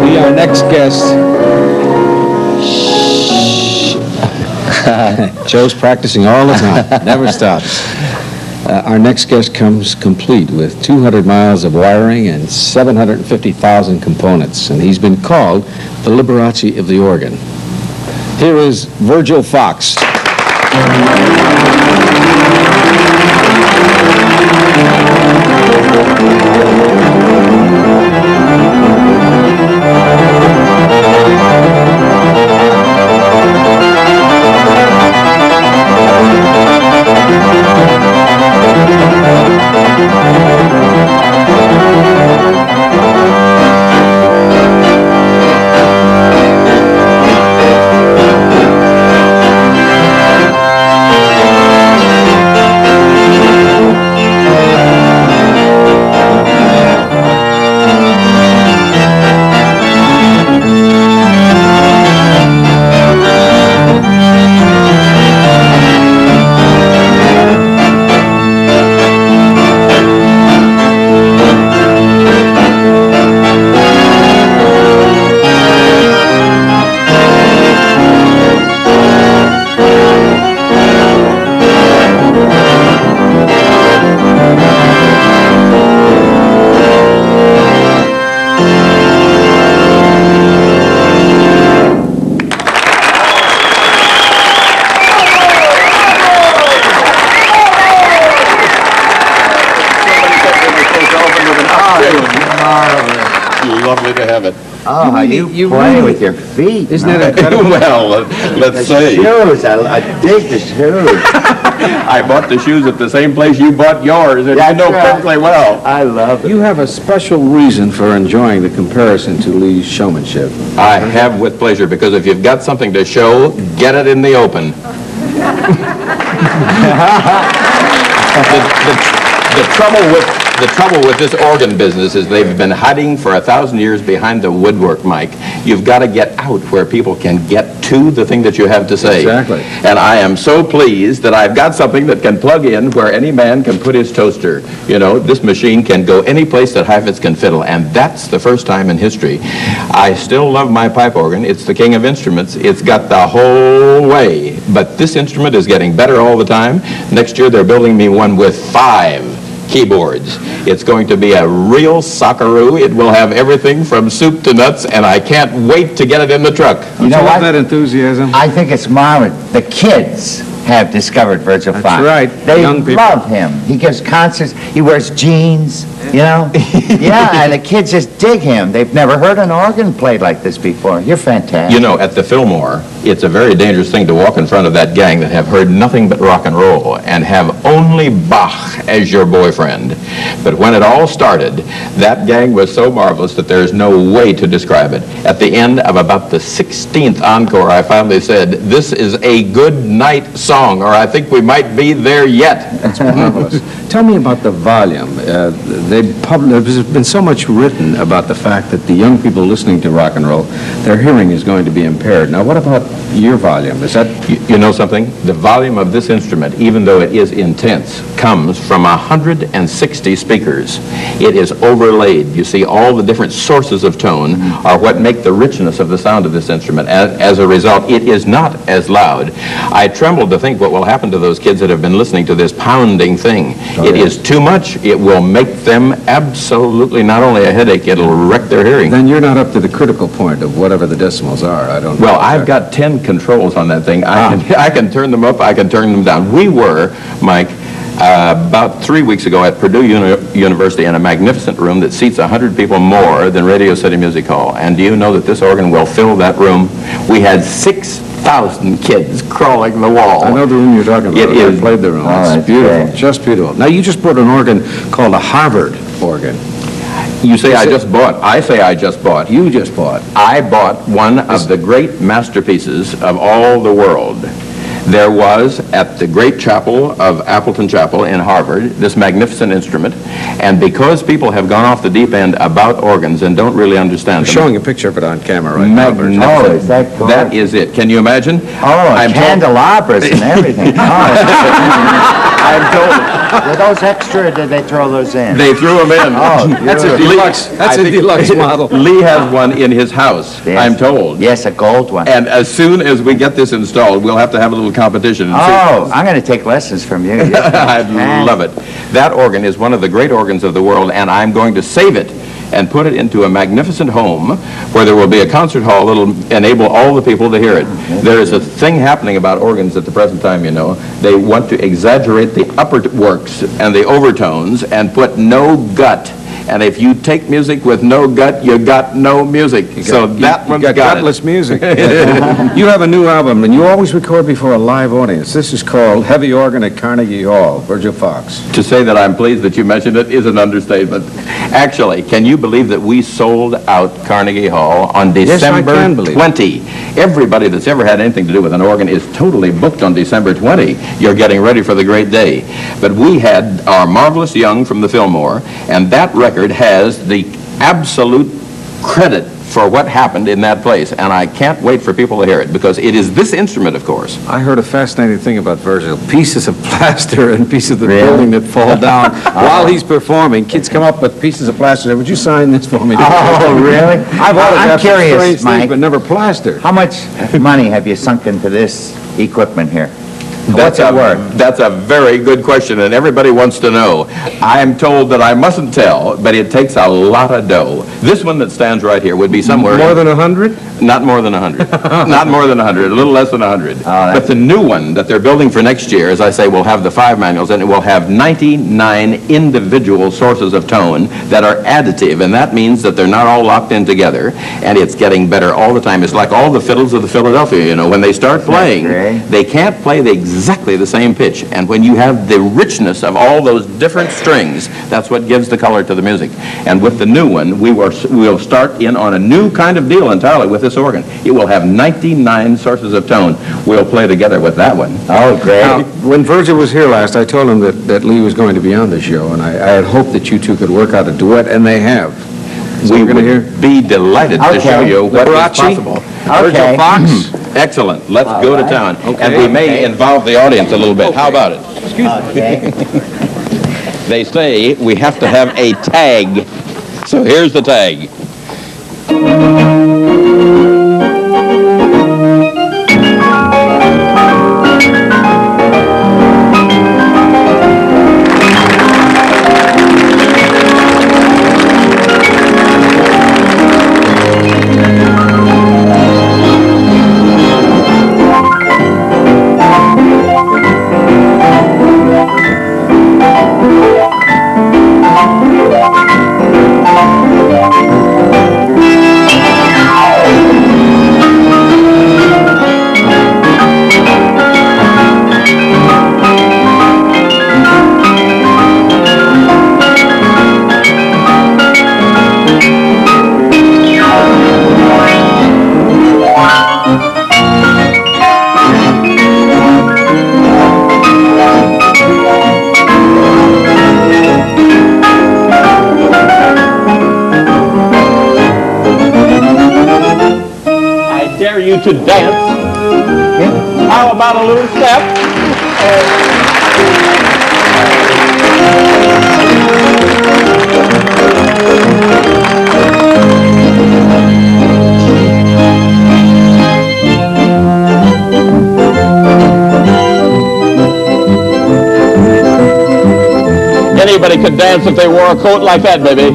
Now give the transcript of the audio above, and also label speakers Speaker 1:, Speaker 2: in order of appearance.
Speaker 1: be our next guest. Joe's practicing all the time, never stops. Our next guest comes complete with 200 miles of wiring and 750,000 components, and he's been called the Liberace of the organ. Here is Virgil Fox.
Speaker 2: Lovely to have it.
Speaker 3: Oh, how you play with your feet.
Speaker 1: Isn't that incredible?
Speaker 2: Well, let's see.
Speaker 3: Shoes, I dig the shoes.
Speaker 2: I bought the shoes at the same place you bought yours, and you know perfectly well.
Speaker 3: I love it.
Speaker 1: You have a special reason for enjoying the comparison to Lee's showmanship.
Speaker 2: I have with pleasure, because if you've got something to show, get it in the open. The trouble with this organ business is they've been hiding for 1,000 years behind the woodwork, Mike. You've got to get out where people can get to the thing that you have to say.
Speaker 1: Exactly.
Speaker 2: And I am so pleased that I've got something that can plug in where any man can put his toaster. You know, this machine can go any place that Heifetz can fiddle, and that's the first time in history. I still love my pipe organ. It's the king of instruments. It's got the whole way. But this instrument is getting better all the time. Next year they're building me one with 5 keyboards. It's going to be a real socceroo. It will have everything from soup to nuts, and I can't wait to get it in the truck.
Speaker 1: You know what? That enthusiasm.
Speaker 3: I think it's marvelous. The kids have discovered Virgil Fox.
Speaker 1: That's right.
Speaker 3: They
Speaker 1: Young people
Speaker 3: love him. He gives concerts. He wears jeans, you know? Yeah, and the kids just dig him. They've never heard an organ played like this before. You're fantastic.
Speaker 2: You know, at the Fillmore, it's a very dangerous thing to walk in front of that gang that have heard nothing but rock and roll and have only Bach as your boyfriend. But when it all started, that gang was so marvelous that there's no way to describe it. At the end of about the 16th encore, I finally said, "This is a good night song, or I think we might be there yet."
Speaker 1: That's marvelous. Tell me about the volume. There's been so much written about the fact that the young people listening to rock and roll, their hearing is going to be impaired. Now, what about your volume? Is that...
Speaker 2: You know something? The volume of this instrument, even though it is intense, comes from 160 speakers. It is overlaid. You see, all the different sources of tone are what make the richness of the sound of this instrument. As a result, it is not as loud. I tremble to think what will happen to those kids that have been listening to this pounding thing. It is too much. It will make them absolutely not only a headache, it'll wreck their hearing.
Speaker 1: Then you're not up to the critical point of whatever the decimals are. I don't know.
Speaker 2: Well, I've got 10 controls on that thing. I can turn them up, I can turn them down. We were, Mike, about 3 weeks ago at Purdue University in a magnificent room that seats 100 people more than Radio City Music Hall. And do you know that this organ will fill that room? We had 6,000 kids crawling the wall.
Speaker 1: I know the room you're talking about.
Speaker 2: It is.
Speaker 1: I played the room.
Speaker 3: Oh,
Speaker 1: it's beautiful.
Speaker 3: great.
Speaker 1: Just beautiful. Now, you just bought an organ called a Harvard organ.
Speaker 2: You say I just bought. I say I just bought.
Speaker 1: You just bought.
Speaker 2: I bought one of the great masterpieces of all the world. There was, at the great chapel of Appleton Chapel in Harvard, this magnificent instrument, and because people have gone off the deep end about organs and don't really understand them.
Speaker 1: Showing a picture of it on camera right now.
Speaker 2: Magnificent.
Speaker 3: Oh, is that cool?
Speaker 2: That is it. Can you imagine?
Speaker 3: Oh, candelabras and everything. Oh.
Speaker 2: I'm told.
Speaker 3: Were those extra or did they throw those in?
Speaker 2: They threw them in.
Speaker 3: Oh,
Speaker 1: That's a deluxe. That's a deluxe model.
Speaker 2: Lee has one in his house,
Speaker 3: Yes.
Speaker 2: I'm told.
Speaker 3: Yes, a gold one.
Speaker 2: And as soon as we get this installed, we'll have to have a little competition. And
Speaker 3: Oh, I'm going to take lessons from you.
Speaker 2: I love it. That organ is one of the great organs of the world, and I'm going to save it and put it into a magnificent home where there will be a concert hall that will enable all the people to hear it. There is a thing happening about organs at the present time, you know. They want to exaggerate the upper works and the overtones and put no gut. And if you take music with no gut, you got no music. So that one's got
Speaker 1: gutless music. You have a new album, and you always record before a live audience. This is called Heavy Organ at Carnegie Hall. Virgil Fox.
Speaker 2: To say that I'm pleased that you mentioned it is an understatement. Actually, can you believe that we sold out Carnegie Hall on December 20? Everybody that's ever had anything to do with an organ is totally booked on December 20. You're getting ready for the great day. But we had our Marvelous Young from the Fillmore, and that record has the absolute credit for what happened in that place, and I can't wait for people to hear it, because it is this instrument, of course.
Speaker 1: I heard a fascinating thing about Virgil. Pieces of plaster and pieces of the building that fall down while he's performing. Kids come up with pieces of plaster. Say, would you sign this for me?
Speaker 3: Oh, really?
Speaker 1: I'm
Speaker 3: curious, Mike.
Speaker 1: But never plaster.
Speaker 3: How much money have you sunk into this equipment here? What's it worth?
Speaker 2: That's a very good question, and everybody wants to know. I'm told that I mustn't tell, but it takes a lot of dough. This one that stands right here would be somewhere...
Speaker 1: More than 100?
Speaker 2: Not more than 100. Not more than 100, a little less than 100. But the new one that they're building for next year, as I say, will have the 5 manuals, and it will have 99 individual sources of tone that are additive, and that means that they're not all locked in together, and it's getting better all the time. It's like all the fiddles of the Philadelphia, you know, when they start playing, they can't play exactly the same pitch, and when you have the richness of all those different strings, that's what gives the color to the music. And with the new one, we'll start in on a new kind of deal entirely with this organ. It will have 99 sources of tone. We'll play together with that one.
Speaker 3: Oh, great.
Speaker 1: Now, when Virgil was here last, I told him that Lee was going to be on the show, and I had hoped that you two could work out a duet, and they have. So
Speaker 2: we
Speaker 1: we're going to hear?
Speaker 2: Be delighted to show you what is possible.
Speaker 1: Virgil Fox?
Speaker 2: Excellent. Let's go to town. Okay. And we may involve the audience a little bit. How about it?
Speaker 1: Excuse me.
Speaker 2: They say we have to have a tag. So here's the tag. To dance. How about a little step? Anybody could dance if they wore a coat like that, baby.